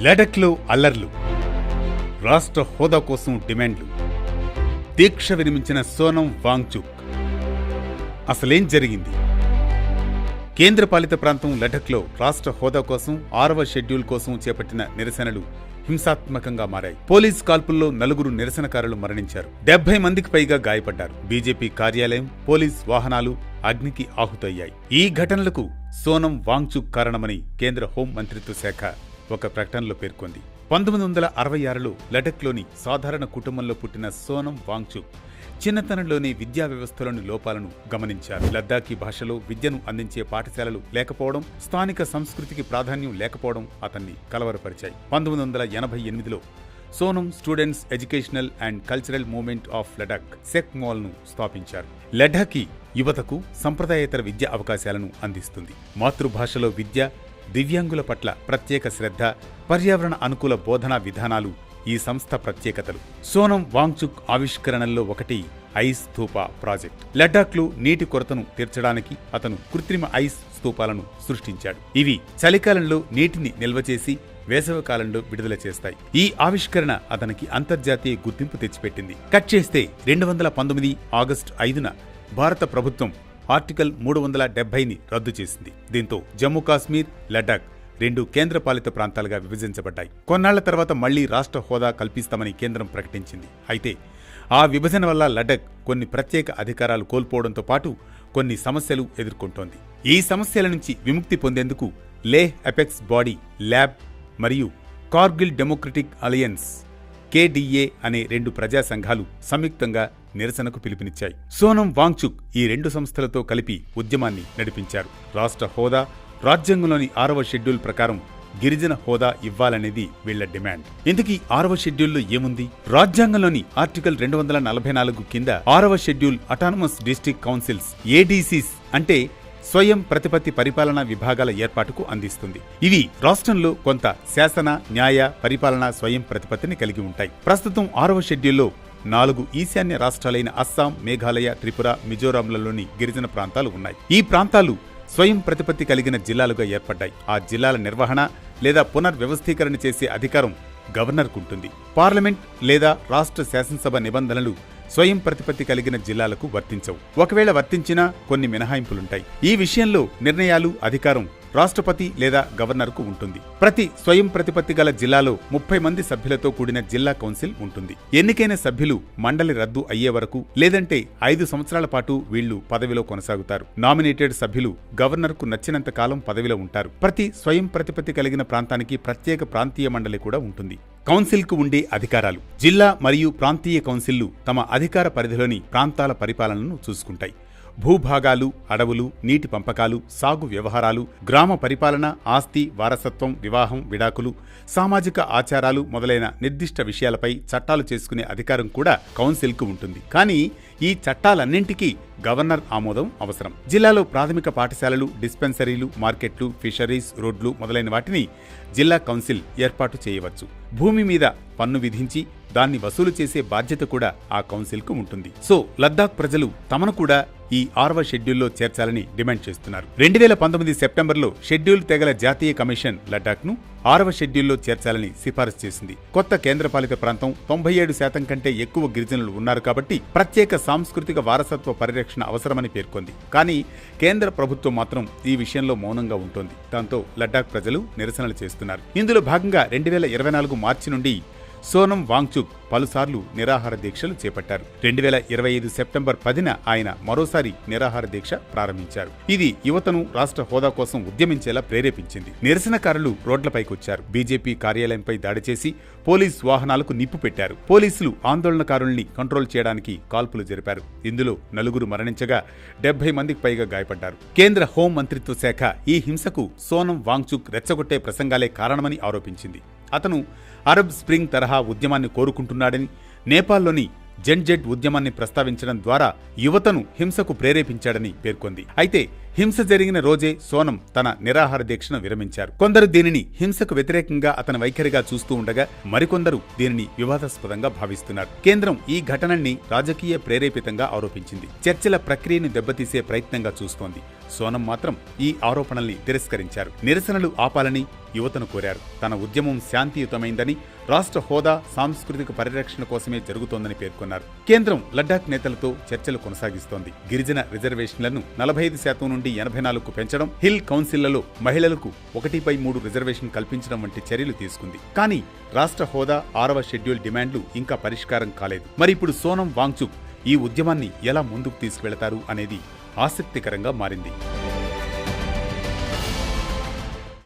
లడఖ్లో అల్లర్లు, రాష్ట్ర హోదా కోసం డిమాండ్లు, దీక్ష విరమించిన సోనం వాంగ్చుక్. అసలేం జరిగింది? కేంద్రపాలిత ప్రాంతం లడఖ్లో రాష్ట్ర హోదా కోసం 6వ షెడ్యూల్ కోసం చేపట్టిన నిరసనలు హింసాత్మకంగా మారాయి. పోలీస్ కాల్పుల్లో 4 నిరసనకారులు మరణించారు. 70 మందికి పైగా గాయపడ్డారు. బీజేపీ కార్యాలయం, పోలీస్ వాహనాలు అగ్నికి ఆహుతయ్యాయి. ఈ ఘటనలకు సోనం వాంగ్చుక్ కారణమని కేంద్ర హోం మంత్రిత్వ శాఖ ఒక ప్రకటనలో పేర్కొంది. 1966లో లడఖ్లోని సాధారణ కుటుంబంలో పుట్టిన సోనం వాంగ్చుక్ చిన్నతనంలోనే విద్యా వ్యవస్థలోని లోపాలను గమనించారు. లద్దాఖీ భాషలో విద్యను అందించే పాఠశాలలు లేకపోవడం, స్థానిక సంస్కృతికి ప్రాధాన్యం లేకపోవడం అతన్ని కలవరపరిచాయి. 1988లో Sonam students educational and cultural movement of Ladakh సెక్మాల్ను స్థాపించారు. లడాఖీ యువతకు సంప్రదాయేతర విద్యా అవకాశాలను అందిస్తుంది. మాతృభాషలో విద్య, దివ్యాంగుల పట్ల ప్రత్యేక శ్రద్ధ, పర్యావరణ అనుకూల బోధనా విధానాలు ఈ సంస్థ ప్రత్యేకతలు. సోనం వాంగ్చుక్ ఆవిష్కరణల్లో ఒకటి ఐస్ స్తూపా ప్రాజెక్ట్. లడాఖ్లో నీటి కొరతను తీర్చడానికి అతను కృత్రిమ ఐస్ స్తూపాలను సృష్టించాడు. ఇవి చలికాలంలో నీటిని నిల్వ చేసి వేసవికాలంలో విడుదల చేస్తాయి. ఈ ఆవిష్కరణ అతనికి అంతర్జాతీయ గుర్తింపు తెచ్చిపెట్టింది. కట్ చేస్తే 2019 ఆగస్టు 5న భారత ప్రభుత్వం ఆర్టికల్ 370ని రద్దు చేసింది. దీంతో జమ్మూ కాశ్మీర్, లడాక్ 2 కేంద్రపాలిత ప్రాంతాలుగా విభజించబడ్డాయి. కొన్నాళ్ల తర్వాత మళ్లీ రాష్ట్ర హోదా కల్పిస్తామని కేంద్రం ప్రకటించింది. అయితే ఆ విభజన వల్ల లడాక్ కొన్ని ప్రత్యేక అధికారాలు కోల్పోవడంతో పాటు కొన్ని సమస్యలు ఎదుర్కొంటోంది. ఈ సమస్యల నుంచి విముక్తి పొందేందుకు లేహ్ అపెక్స్ బాడీ ల్యాబ్ మరియు కార్గిల్ డెమోక్రటిక్ అలయన్స్ KDA అనే 2 ప్రజా సంఘాలు సంయుక్తంగా నిరసనకు పిలుపునిచ్చాయి. సోనం వాంగ్చుక్ ఈ 2 సంస్థలతో కలిపి ఉద్యమాన్ని నడిపించారు. రాష్ట్ర హోదా, రాజ్యాంగంలోని 6వ షెడ్యూల్ ప్రకారం గిరిజన హోదా ఇవ్వాలనేది వీళ్ల డిమాండ్. ఇందుకీ 6వ షెడ్యూల్లో ఏముంది? రాజ్యాంగంలోని ఆర్టికల్ 244 కింద 6వ schedule autonomous district councils ADCs అంటే స్వయం ప్రతిపత్తి పరిపాలనా విభాగాల ఏర్పాటుకు అందిస్తుంది. ఇవి రాష్ట్రంలో కొంత శాసన, న్యాయ, పరిపాలనా స్వయం ప్రతిపత్తిని కలిగి ఉంటాయి. ప్రస్తుతం 6వ షెడ్యూల్లో 4 ఈశాన్య రాష్ట్రాలైన అస్సాం, మేఘాలయ, త్రిపుర, మిజోరాంలలోని గిరిజన ప్రాంతాలు ఉన్నాయి. ఈ ప్రాంతాలు స్వయం ప్రతిపత్తి కలిగిన జిల్లాలుగా ఏర్పడ్డాయి. ఆ జిల్లాల నిర్వహణ లేదా పునర్వ్యవస్థీకరణ చేసే అధికారం గవర్నర్కుంటుంది. పార్లమెంట్ లేదా రాష్ట్ర శాసనసభ నిబంధనలు స్వయం ప్రతిపత్తి కలిగిన జిల్లాలకు వర్తించవు. ఒకవేళ వర్తించినా కొన్ని మినహాయింపులుంటాయి. ఈ విషయంలో నిర్ణయాలు, అధికారం రాష్ట్రపతి లేదా గవర్నర్కు ఉంటుంది. ప్రతి స్వయం ప్రతిపత్తి గల జిల్లాలో 30 మంది సభ్యులతో కూడిన జిల్లా కౌన్సిల్ ఉంటుంది. ఎన్నికైన సభ్యులు మండలి రద్దు అయ్యే వరకు లేదంటే 5 సంవత్సరాల పాటు వీళ్లు పదవిలో కొనసాగుతారు. నామినేటెడ్ సభ్యులు గవర్నర్కు నచ్చినంత కాలం పదవిలో ఉంటారు. ప్రతి స్వయం ప్రతిపత్తి కలిగిన ప్రాంతానికి ప్రత్యేక ప్రాంతీయ మండలి కూడా ఉంటుంది. కౌన్సిల్కు ఉండే అధికారాలు. జిల్లా మరియు ప్రాంతీయ కౌన్సిళ్లు తమ అధికార పరిధిలోని ప్రాంతాల పరిపాలనను చూసుకుంటాయి. భూభాగాలు, అడవులు, నీటి పంపకాలు, సాగు వ్యవహారాలు, గ్రామ పరిపాలన, ఆస్తి వారసత్వం, వివాహం, విడాకులు, సామాజిక ఆచారాలు మొదలైన నిర్దిష్ట విషయాలపై చట్టాలు చేసుకునే అధికారం కూడా కౌన్సిల్కు ఉంటుంది. కానీ ఈ చట్టాలన్నింటికీ గవర్నర్ ఆమోదం అవసరం. జిల్లాలో ప్రాథమిక పాఠశాలలు, డిస్పెన్సరీలు, మార్కెట్లు, ఫిషరీస్, రోడ్లు మొదలైన వాటిని జిల్లా కౌన్సిల్ ఏర్పాటు చేయవచ్చు. భూమి మీద పన్ను విధించి దాన్ని వసూలు చేసే బాధ్యత కూడా ఆ కౌన్సిల్కు ఉంటుంది. సో లద్దాఖ్ ప్రజలు తమను కూడా ఈ 6వ షెడ్యూల్లో చేర్చాలని డిమాండ్ చేస్తున్నారు. 2019 సెప్టెంబర్లో షెడ్యూల్ తెగల జాతీయ కమిషన్ లద్దాఖ్ను 6వ షెడ్యూల్లో చేర్చాలని సిఫారసు చేసింది. కొత్త కేంద్రపాలిత ప్రాంతం 97% కంటే ఎక్కువ గిరిజనులు ఉన్నారు కాబట్టి ప్రత్యేక సాంస్కృతిక వారసత్వ పరిరక్షణ అవసరమని పేర్కొంది. కానీ కేంద్ర ప్రభుత్వం మాత్రం ఈ విషయంలో మౌనంగా ఉంటోంది. దాంతో లద్దాఖ్ ప్రజలు నిరసనలు చేస్తున్నారు. ఇందులో భాగంగా 2024 మార్చి నుండి సోనం వాంగ్చుక్ పలుసార్లు నిరాహార దీక్షలు చేపట్టారు. 2025 సెప్టెంబర్ 10న ఆయన మరోసారి నిరాహార దీక్ష ప్రారంభించారు. ఇది యువతను రాష్ట్ర హోదా కోసం ఉద్యమించేలా ప్రేరేపించింది. నిరసనకారులు రోడ్లపైకొచ్చారు. బీజేపీ కార్యాలయంపై దాడి చేసి పోలీస్ వాహనాలకు నిప్పు పెట్టారు. పోలీసులు ఆందోళనకారుల్ని కంట్రోల్ చేయడానికి కాల్పులు జరిపారు. ఇందులో 4 మరణించగా 70 మందికి పైగా గాయపడ్డారు. కేంద్ర హోం మంత్రిత్వ శాఖ ఈ హింసకు సోనం వాంగ్చుక్ రెచ్చగొట్టే ప్రసంగాలే కారణమని ఆరోపించింది. అతను అరబ్ స్ప్రింగ్ తరహా ఉద్యమాన్ని కోరుకుంటున్నాడని, నేపాల్లోని జెన్జెడ్ ఉద్యమాన్ని ప్రస్తావించడం ద్వారా యువతను హింసకు ప్రేరేపించాడని పేర్కొంది. అయితే హింస జరిగిన రోజే సోనం తన నిరాహార దీక్షను విరమించారు. కొందరు దీనిని హింసకు వ్యతిరేకంగా అతని వైఖరిగా చూస్తూ ఉండగా మరికొందరు దీనిని వివాదాస్పదంగా భావిస్తున్నారు. కేంద్రం ఈ ఘటనని రాజకీయ ప్రేరేపితంగా ఆరోపించింది. చర్చల ప్రక్రియను దెబ్బతీసే ప్రయత్నంగా చూస్తోంది. సోనం మాత్రం ఈ ఆరోపణల్ని తిరస్కరించారు. నిరసనలు ఆపాలని యువతను కోరారు. తన ఉద్యమం శాంతియుతమైందని, రాష్ట్ర హోదా సాంస్కృతిక పరిరక్షణ కోసమే జరుగుతోందని పేర్కొన్నారు. కేంద్రం లడ్డాఖ్ నేతలతో చర్చలు కొనసాగిస్తోంది. గిరిజన రిజర్వేషన్లను 45% నుండి 84కు పెంచడం, హిల్ కౌన్సిళ్లలో మహిళలకు 1/3 రిజర్వేషన్ కల్పించడం వంటి చర్యలు తీసుకుంది. కానీ రాష్ట్ర హోదా 6వ షెడ్యూల్ డిమాండ్లు ఇంకా పరిష్కారం కాలేదు. మరి ఇప్పుడు సోనం వాంగ్చుక్ ఈ ఉద్యమాన్ని ఎలా ముందుకు తీసుకువెళతారు అనేది ఆసక్తికరంగా మారింది.